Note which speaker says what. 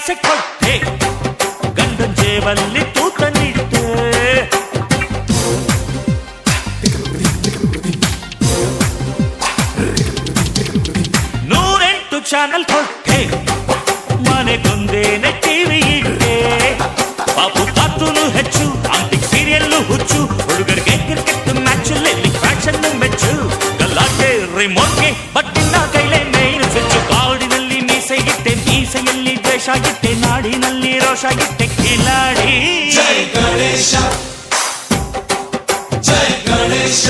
Speaker 1: ಆಸೆ ಕೊಟ್ಟೆ ಗಂಡನ್ ಜೇಬಲ್ಲಿ ತೂತ ನಿಟ್ಟೆ 108 ಚಾನಲ್ ಕೊಟ್ಟೆ ಮನೆಗೊಂದೇನೆ ಟಿವಿ ಇಟ್ಟೆ ಪಾಪು ಕಾತೂನು ಹೆಚ್ಚು ಆಂಟಿಕ್ ಸೀರಿಯಲ್ಲು ಹುಚ್ಚು ಹುಡುಗರಿಗೆ ಕ್ರಿಕೆಟ್ ಮ್ಯಾಚಲ್ಲಿ ಫ್ಯಾಷನ್ ಮೆಚ್ಚು ಗಲಾಟೆ ರಿಮೋಟ್ಗೆ ಬಟ್ಟಿನ ಕೈಲೇ ಮೇನ್ ಸ್ವಿಚ್ ಕಾಡಿನಲ್ಲಿ ಮೀಸೆಗಿಟ್ಟೆ ಮೀಸೆಯಲ್ಲಿ ದ್ವೇಷ ಗಿಟ್ಟೆ ನಾಡಿನಲ್ಲಿ ರೋಷ ಗಿಟ್ಟೆ ಕಿಲಾಡಿ
Speaker 2: ಜೈ ಗಣೇಶ ಜೈ ಗಣೇಶ